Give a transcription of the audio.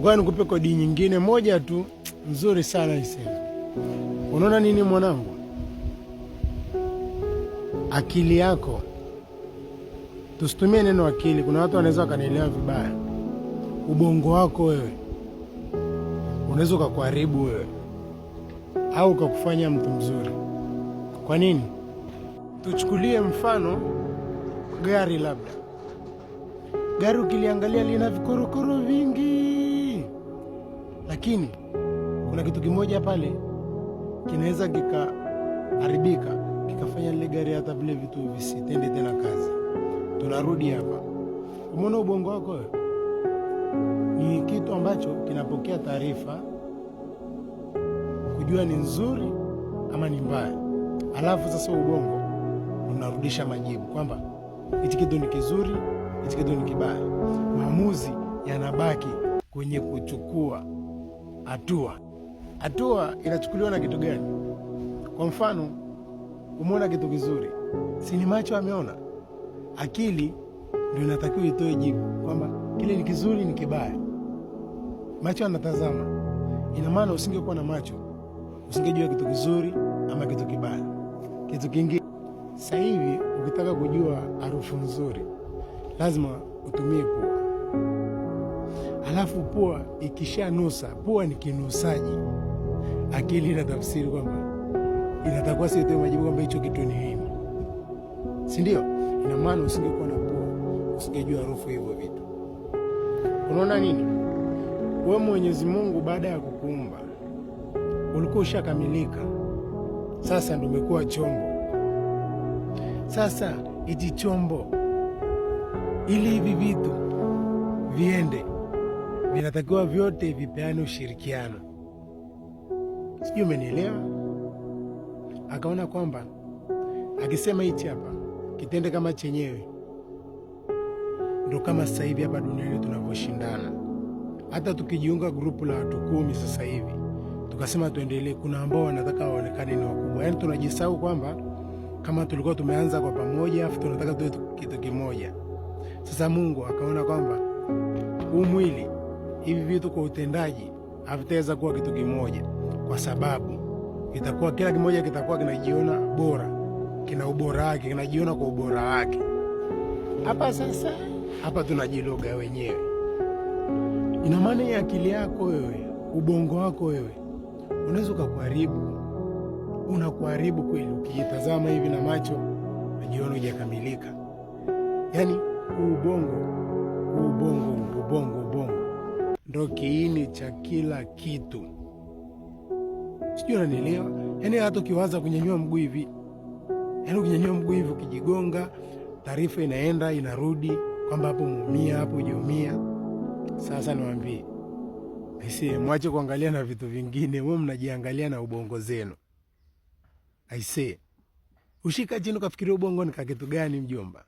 Ngoja nikupe kodi nyingine moja tu nzuri sana isema. Unaona nini mwanangu? Akili yako. Tusitumie neno akili. Kuna watu wanaweza wakanielewa vibaya. Ubongo wako wewe unaweza kukuharibu wewe au ukakufanya mtu mzuri. Kwa nini? Tuchukulie mfano gari labda. Gari ukiliangalia lina vikorokoro vingi, lakini kuna kitu kimoja pale kinaweza kikaharibika, kikafanya lile gari hata vile vitu visitende tena kazi. Tunarudi hapa. Umeona ubongo wako wewe? Ni kitu ambacho kinapokea taarifa kujua ni nzuri ama ni mbaya. Alafu sasa ubongo unarudisha majibu kwamba hichi kitu ni kizuri, hichi kitu ni kibaya. Maamuzi yanabaki kwenye kuchukua hatua. Hatua inachukuliwa na kitu gani? Kwa mfano, umeona kitu kizuri, si ni macho ameona? Akili ndio inatakiwa itoe jibu kwamba kile ni kizuri, ni kibaya. Macho anatazama. Ina maana usingekuwa na macho, usingejua kitu kizuri ama kitu kibaya. Kitu kingine, sasa hivi ukitaka kujua harufu nzuri lazima utumie pua. Alafu pua ikishanusa, pua ni kinusaji. Akili inatafsiri kwamba inatakuwa si itoe majibu kwamba hicho kitu ni nini, si ndio? Ina maana usingekuwa na pua, usingejua harufu hivyo vitu. Unaona nini? Wewe Mwenyezi Mungu baada ya kukuumba ulikuwa ushakamilika. Sasa ndio umekuwa chombo. Sasa hichi chombo, ili hivi vitu viende, vinatakiwa vyote vipeane ushirikiano. Sijui umenielewa? Akaona kwamba akisema hichi hapa kitende kama chenyewe, ndo kama sasa hivi hapa duniani tunavyoshindana. Hata tukijiunga grupu la watu 10 sasa hivi tukasema tuendelee, kuna ambao wanataka waonekane ni wakubwa. Yaani tunajisahau kwamba kama tulikuwa tumeanza kwa pamoja afu tunataka tuwe kitu kimoja. Sasa Mungu akaona kwamba huu mwili, hivi vitu kwa utendaji havitaweza kuwa kitu kimoja, kwa sababu itakuwa kila kimoja kitakuwa kinajiona bora, kina ubora wake, kinajiona kwa ubora wake. Hapa sasa, hapa tunajiloga wenyewe. Ina maana ya akili yako wewe, ubongo wako wewe unaweza kukuharibu. Unakuharibu kweli ukijitazama hivi na macho unajiona hujakamilika. Yaani ubongo ndo kiini cha kila kitu. Sijui unanielewa? Yaani hata ukiwaza kunyanyua mguu hivi, yaani ukinyanyua mguu hivi ukijigonga, taarifa inaenda inarudi kwamba hapo umeumia, hapo hujaumia. Sasa niwaambie, aisee, mwache kuangalia na vitu vingine, wewe mnajiangalia na ubongo zenu. Aisee, ushika chini ukafikiria ubongo ni kitu gani mjomba?